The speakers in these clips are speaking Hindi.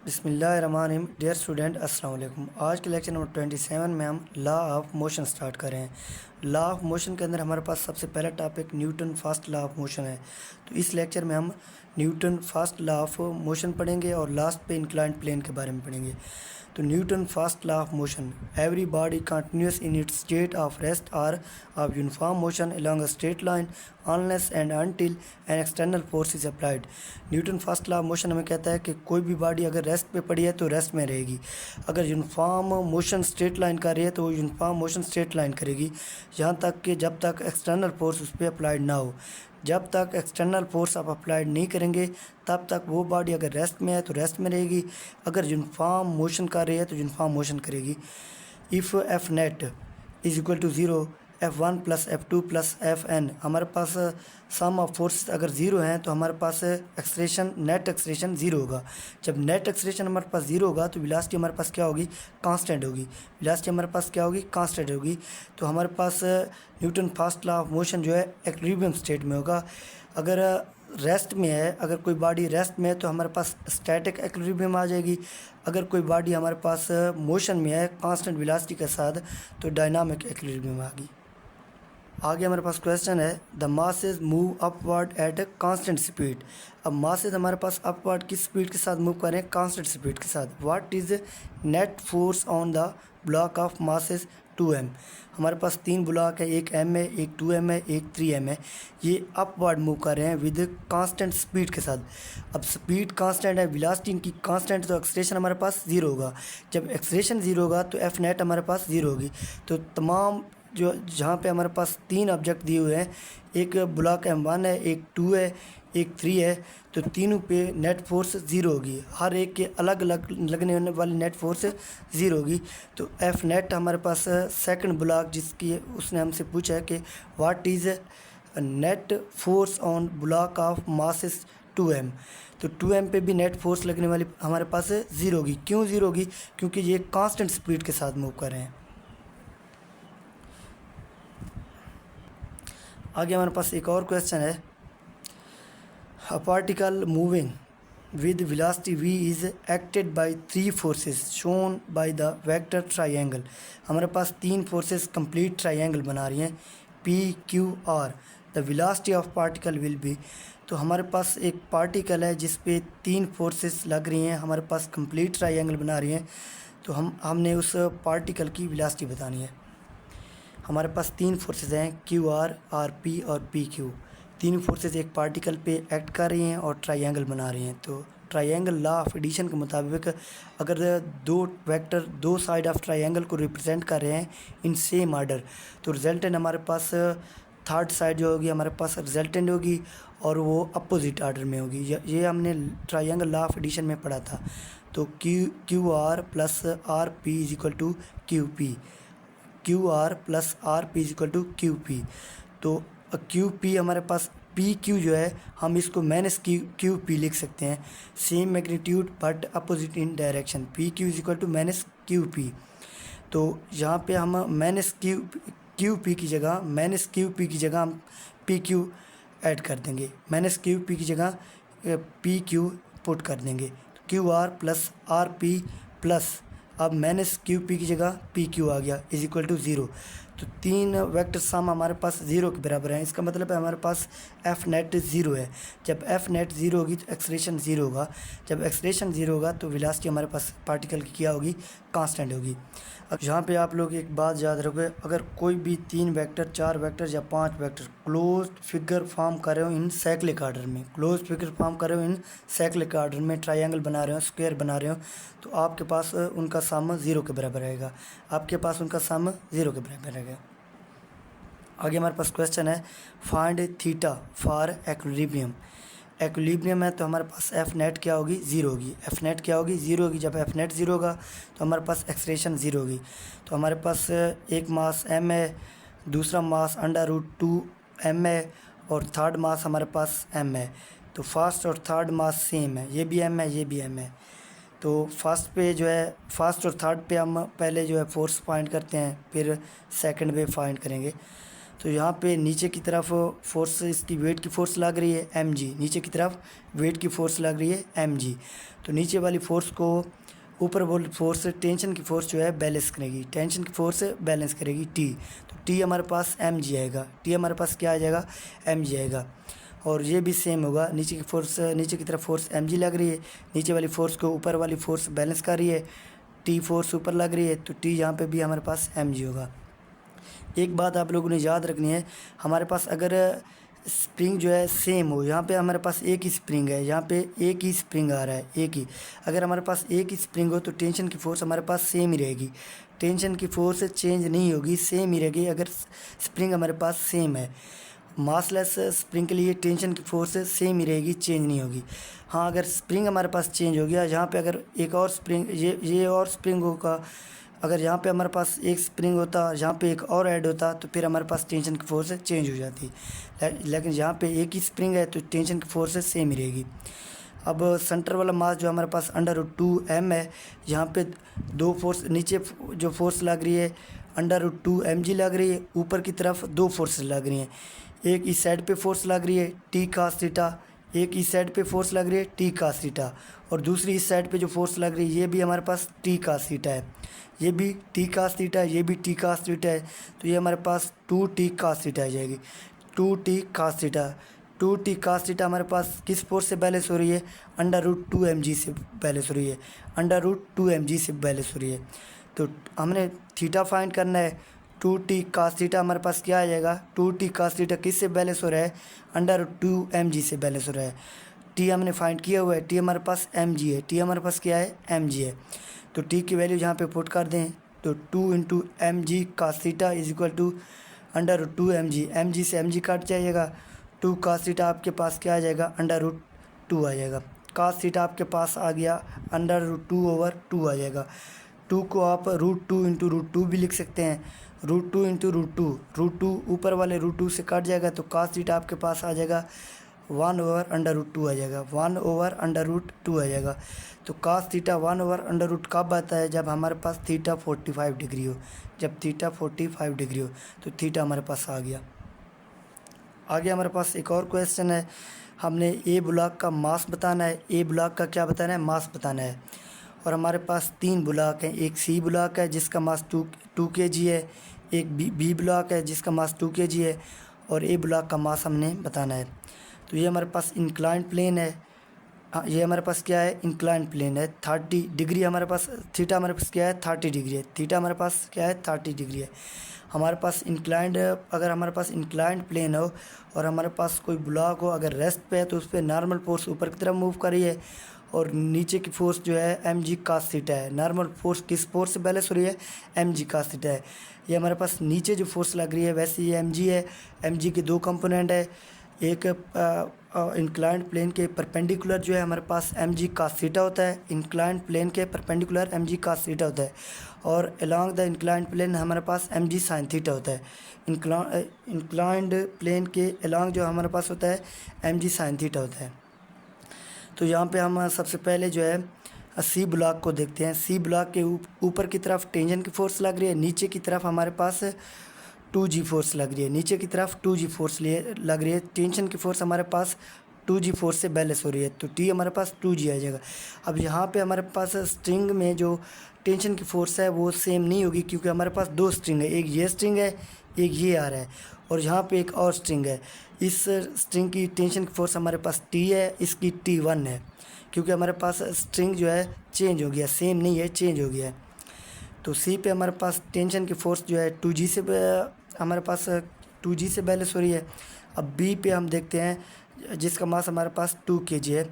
बिस्मिल्लाहिर्रहमानिर्रहीम। डियर स्टूडेंट अस्सलाम वालेकुम। आज के लेक्चर नंबर 27 में हम लॉ ऑफ मोशन स्टार्ट कर रहे हैं। लॉ ऑफ मोशन के अंदर हमारे पास सबसे पहला topic Newton first law of motion है। तो इस लेक्चर में हम Newton first law of motion पढ़ेंगे और लास्ट पे इंक्लाइंड प्लेन के बारे में पढ़ेंगे। तो Newton first law of motion, every body continues in its state of rest और of uniform motion along a straight line unless and until an external force is applied। Newton first law of motion हमें कहता है कि कोई भी बॉडी अगर रेस्ट पे पड़ी है तो रेस्ट में रहेगी, अगर यूनिफॉर्म मोशन स्ट्रेट लाइन कर रही है तो वो यूनिफॉर्म मोशन स्ट्रेट लाइन करेगी, यहाँ तक कि जब तक एक्सटर्नल फोर्स उस पर अप्लाइड ना हो। जब तक एक्सटर्नल फोर्स आप अप्लाइड नहीं करेंगे तब तक वो बॉडी अगर रेस्ट में है तो रेस्ट में रहेगी, अगर यूनिफॉर्म मोशन कर रही है तो यूनिफॉर्म मोशन करेगी। If F net is equal to zero, F1 plus F2 plus Fn, हमारे पास सम ऑफ फोर्स अगर ज़ीरो हैं तो हमारे पास एक्सलेशन नेट एक्सलेशन ज़ीरो होगा। जब नेट एक्सलेशन हमारे पास ज़ीरो होगा तो वेलोसिटी हमारे पास क्या होगी, कांस्टेंट होगी। वेलोसिटी हमारे पास क्या होगी, कांस्टेंट होगी। तो हमारे पास Newton first law of motion जो है इक्विलिब्रियम स्टेट में होगा। अगर रेस्ट में है, अगर कोई बॉडी रेस्ट में है तो हमारे पास स्टैटिक इक्विलिब्रियम आ जाएगी। अगर कोई बॉडी हमारे पास मोशन में है कांस्टेंट वेलोसिटी के साथ तो डायनामिक इक्विलिब्रियम आ गई। आगे हमारे पास क्वेश्चन है, the masses move upward at a constant speed. अब मासेस हमारे पास अपवर्ड किस स्पीड के साथ मूव कर रहे हैं, कांस्टेंट स्पीड के साथ। What is net force on the block of masses 2m। हमारे पास 3 ब्लॉक है, एक m है, एक 2m है, एक 3m है। ये अपवर्ड मूव कर रहे हैं विद कांस्टेंट स्पीड के साथ। अब स्पीड कांस्टेंट है, वेलोसिटी इनकी कांस्टेंट, तो एक्सलेशन हमारे पास ज़ीरो होगा। जब एक्सलेशन ज़ीरो होगा तो एफ नेट हमारे पास ज़ीरो होगी। तो तमाम जो जहाँ पे हमारे पास 3 ऑब्जेक्ट दिए हुए हैं, एक ब्लॉक M1 है, एक 2 है, एक 3 है, तो तीनों पे नेट फोर्स ज़ीरो होगी। हर एक के अलग अलग लगने वाली नेट फोर्स ज़ीरो होगी। तो एफ नेट हमारे पास सेकंड ब्लॉक जिसकी उसने हमसे पूछा है कि what is net force on block of masses 2m। तो 2m पे भी नेट फोर्स लगने वाली हमारे पास ज़ीरो होगी। क्यों ज़ीरो होगी, क्योंकि ये कांस्टेंट स्पीड के साथ मूव कर रहे हैं। आगे हमारे पास एक और क्वेश्चन है, a particle moving with velocity v is acted by 3 forces shown by the vector triangle. हमारे पास 3 फोर्सेस कंप्लीट ट्राइंगल बना रही हैं, p q r। The velocity of particle will be. तो हमारे पास एक पार्टिकल है जिस पे 3 फोर्सेस लग रही हैं, हमारे पास कंप्लीट ट्राइंगल बना रही हैं। तो हमने उस पार्टिकल की वेलोसिटी बतानी है। हमारे पास 3 फोर्सेस हैं, क्यू आर, आर पी और पी क्यू। 3 फोर्सेस एक पार्टिकल पे एक्ट कर रही हैं और ट्रायंगल बना रही हैं। तो ट्रायंगल लॉ ऑफ एडिशन के मुताबिक अगर दो वेक्टर दो साइड ऑफ ट्रायंगल को रिप्रेजेंट कर रहे हैं इन सेम आर्डर, तो रिजल्टेंट हमारे पास थर्ड साइड जो होगी हमारे पास रिजल्टेंट होगी और वो अपोजिट आर्डर में होगी। ये हमने ट्रायंगल लॉ ऑफ एडिशन में पढ़ा था। तो Q R plus R P is equal to Q P, Q R plus R P is equal to Q P. तो क्यू पी हमारे पास पी क्यू जो है हम इसको माइनस क्यू पी लिख सकते हैं, same magnitude but opposite in direction. P Q is equal to minus Q P. तो यहाँ पे हम माइनस क्यू पी की जगह हम पी क्यू ऐड कर देंगे, माइनस क्यू पी की जगह पी क्यू पुट कर देंगे। तो Q R plus R P plus अब माइनस क्यू पी की जगह पी क्यू आ गया इज इक्वल टू ज़ीरो। तो 3 वेक्टर सम हमारे पास ज़ीरो के बराबर है। इसका मतलब है हमारे पास एफ नेट ज़ीरो है। जब एफ नेट ज़ीरो होगी तो एक्सलेशन ज़ीरो होगा। जब एक्सलेशन ज़ीरो होगा तो वेलोसिटी हमारे पास पार्टिकल की क्या होगी, कांस्टेंट होगी। अब यहाँ पे आप लोग एक बात याद रखोगे, अगर कोई भी 3 वेक्टर, 4 वेक्टर या 5 वेक्टर क्लोज्ड फिगर फॉर्म कर रहे हो इन साइक्लिक आर्डर में, क्लोज्ड फिगर फॉर्म कर रहे हो इन साइक्लिक आर्डर में, ट्रायंगल बना रहे हो, स्क्वायर बना रहे हो, तो आपके पास उनका सम ज़ीरो के बराबर रहेगा। आपके पास उनका सम ज़ीरो के बराबर रहेगा। आगे हमारे पास क्वेश्चन है, find theta for equilibrium. Equilibrium है तो हमारे पास एफ नेट क्या होगी, ज़ीरो होगी। एफ नेट क्या होगी, ज़ीरो होगी। जब एफ नेट ज़ीरो होगा तो हमारे पास एक्सलेशन ज़ीरो होगी। तो हमारे पास एक मास m है, दूसरा मास √2m है और थर्ड मास हमारे पास m है। तो फर्स्ट और थर्ड मास सेम है, ये भी m है, ये भी m है। तो फर्स्ट पे जो है, फर्स्ट और थर्ड पे हम पहले जो है फोर्स फाइंड करते हैं, फिर सेकंड पे फाइंड करेंगे। तो यहाँ पे नीचे की तरफ फोर्स, इसकी वेट की फोर्स लग रही है mg, नीचे की तरफ वेट की फोर्स लग रही है mg। तो नीचे वाली फोर्स को ऊपर वाली फोर्स, टेंशन की फोर्स जो है बैलेंस करेगी, टेंशन की फोर्स बैलेंस करेगी t। तो t हमारे पास mg आएगा, t हमारे पास क्या आ जाएगा, mg आएगा। और ये भी सेम होगा, नीचे की फोर्स, नीचे की तरफ फोर्स mg लग रही है, नीचे वाली फोर्स को ऊपर वाली फोर्स बैलेंस कर रही है, t फोर्स ऊपर लग रही है, तो t यहाँ पे भी हमारे पास mg होगा। एक बात आप लोगों ने याद रखनी है, हमारे पास अगर स्प्रिंग जो है सेम हो, यहाँ पे हमारे पास एक ही स्प्रिंग है, यहाँ पे एक ही स्प्रिंग आ रहा है, एक ही, अगर हमारे पास एक ही स्प्रिंग हो तो टेंशन की फोर्स हमारे पास सेम ही रहेगी, टेंशन की फोर्स चेंज नहीं होगी, सेम ही रहेगी। अगर स्प्रिंग हमारे पास सेम है, मासलेस स्प्रिंग के लिए टेंशन की फोर्स सेम ही रहेगी, चेंज नहीं होगी। हाँ, अगर स्प्रिंग हमारे पास चेंज हो गया, यहाँ पे अगर एक और स्प्रिंग, ये और स्प्रिंग होगा, अगर यहाँ पे हमारे पास एक स्प्रिंग होता, यहाँ पे एक और ऐड होता, तो फिर हमारे पास टेंशन की फोर्स चेंज हो जाती। लेकिन यहाँ पे एक ही स्प्रिंग है तो टेंशन की फोर्स सेम ही रहेगी। अब सेंटर वाला मास जो हमारे पास √2m है, यहाँ पे दो फोर्स, नीचे जो फोर्स लग रही है √2mg लग रही है, ऊपर की तरफ दो फोर्स लग रही हैं, एक इस साइड पे फोर्स लग रही है t cos थीटा, एक इस साइड पे फोर्स लग रही है t cos थीटा, और दूसरी इस साइड पे जो फोर्स लग रही है ये भी हमारे पास t cos थीटा है, ये भी t cos थीटा है, ये भी t cos थीटा है। तो ये हमारे पास 2t cos थीटा आ जाएगी, 2t cos theta. 2t cos theta हमारे पास किस फोर्स से बैलेंस हो रही है, √2mg से बैलेंस हो रही है, √2mg से बैलेंस हो रही है। तो हमने थीटा फाइंड करना है, 2t cos थीटा हमारे पास क्या आ जाएगा, 2t cos थीटा किस से बैलेंस हो रहा है, √2mg से बैलेंस हो रहा है। t हमने फाइंड किया हुआ है, t हमारे पास mg है, t हमारे पास क्या है, mg है। तो t की वैल्यू यहाँ पे पुट कर दें, तो 2 × mg cos theta is equal to √2mg, mg से mg कट जाइएगा, 2 cos थीटा आपके पास क्या आ जाएगा, √2 आ जाएगा, cos थीटा आपके पास आ गया √2/2 आ जाएगा। 2 को आप √2 × √2 भी लिख सकते हैं, √2 × √2 ऊपर वाले √2 से कट जाएगा, तो cos थीटा आपके पास आ जाएगा 1/√2 आ जाएगा, 1/√2 आ जाएगा। तो cos थीटा 1/√2 कब आता है, जब हमारे पास थीटा 45 डिग्री हो, जब थीटा 45 डिग्री हो, तो थीटा हमारे पास आ गया। आगे हमारे पास एक और क्वेश्चन है, हमने ए ब्लॉक का मास बताना है, ए ब्लॉक का क्या बताना है, मास बताना है। और हमारे पास 3 ब्लॉक हैं, एक सी ब्लॉक है जिसका मास 2 kg है, एक बी ब्लॉक है जिसका मास 2 kg है, और ए ब्लॉक का मास हमने बताना है। तो ये हमारे पास इंक्लाइंड प्लेन है, हाँ ये हमारे पास क्या है, इंक्लाइंड प्लेन है, 30 डिग्री हमारे पास, थीटा हमारे पास क्या है, 30 डिग्री है, थीटा हमारे पास क्या है, 30 डिग्री है। हमारे पास इंक्लाइंड, अगर हमारे पास इंक्लाइंड प्लेन हो और हमारे पास कोई ब्लॉक हो, अगर रेस्ट पे है तो उस पर नॉर्मल फोर्स ऊपर की तरफ मूव करी है, और नीचे की फोर्स जो है mg cos थीटा है। नॉर्मल फोर्स किस फोर्स से बैलेंस हो रही है, mg cos थीटा है। ये हमारे पास नीचे जो फोर्स लग रही है वैसे ये mg है, mg के 2 कंपोनेंट है, एक इंक्लाइंड प्लेन के परपेंडिकुलर जो है हमारे पास mg cos थीटा होता है, इंक्लाइंड प्लेन के परपेंडिकुलर mg cos थीटा होता है, और अलोंग द इंक्लाइंड प्लेन हमारे पास mg sin थीटा होता है। इंक्लाइंड प्लेन के अलोंग जो हमारे पास होता है mg sin थीटा होता है। तो यहाँ पे हम सबसे पहले जो है सी ब्लॉक को देखते हैं। सी ब्लॉक के ऊपर की तरफ टेंशन की फोर्स लग रही है, नीचे की तरफ हमारे पास 2g फोर्स लग रही है, नीचे की तरफ 2g फोर्स लग रही है, टेंशन की फोर्स हमारे पास 2g फोर्स से बैलेंस हो रही है, तो t हमारे पास 2g आ जाएगा। अब यहाँ पे हमारे पास स्ट्रिंग में जो टेंशन की फोर्स है वो सेम नहीं होगी, क्योंकि हमारे पास 2 स्ट्रिंग है, एक ये स्ट्रिंग है, एक ये आ रहा है, और यहाँ पे एक और स्ट्रिंग है। इस स्ट्रिंग की टेंशन की फोर्स हमारे पास t है, इसकी t1 है, क्योंकि हमारे पास स्ट्रिंग जो है चेंज हो गया, सेम नहीं है, चेंज हो गया है। तो सी पे हमारे पास टेंशन की फोर्स जो है 2g से, हमारे पास 2g से बैलेंस हो रही है। अब बी पे हम देखते हैं जिसका मास हमारे पास 2 kg है,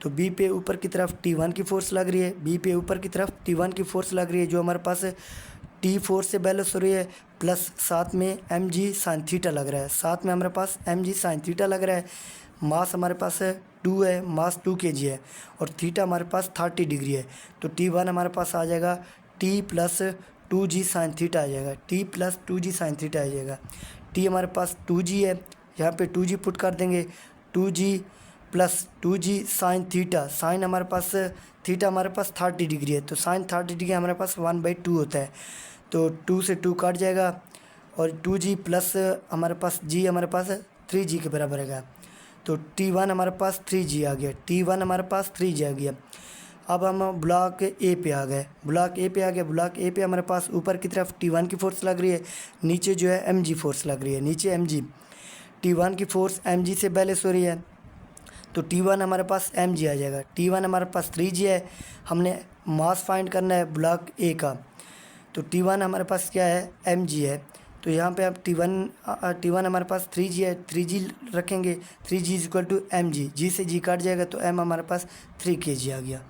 तो बी पे ऊपर की तरफ t1 की फोर्स लग रही है, बी पे ऊपर की तरफ t1 की फोर्स लग रही है, जो हमारे पास t फोर्स से बैलेंस हो रही है, प्लस साथ में mg sin थीटा लग रहा है, साथ में हमारे पास mg sin थीटा लग रहा है। मास हमारे पास 2 है, मास 2 kg है, और थीटा हमारे पास 30 डिग्री है, तो t1 हमारे पास आ जाएगा t plus 2g sin theta आ जाएगा, t plus 2g sin theta आ जाएगा। t हमारे पास 2g है, यहाँ पे 2g पुट कर देंगे, 2g plus 2g sin theta, sign हमारे पास, थीटा हमारे पास 30 डिग्री है, तो साइन 30 डिग्री हमारे पास 1/2 होता है, तो 2 से 2 कट जाएगा, और 2G प्लस हमारे पास G हमारे पास 3G के बराबर है। तो T1 हमारे पास 3G आ गया, T1 हमारे पास 3G आ गया। अब हम ब्लॉक ए पे आ गए, ब्लॉक ए पे हमारे पास ऊपर की तरफ T1 की फोर्स लग रही है, नीचे जो है mg फोर्स लग रही है, नीचे mg, T1 की फोर्स mg से बैलेंस हो रही है। तो T1 हमारे पास mg आ जाएगा, T1 हमारे पास 3G है, हमने मास फाइंड करना है ब्लॉक ए का। तो T1 हमारे पास क्या है, mg है। तो यहाँ पे अब T1 हमारे पास 3G है, 3G रखेंगे, 3G is equal to mg, g से g काट जाएगा तो m हमारे पास 3 kg आ गया।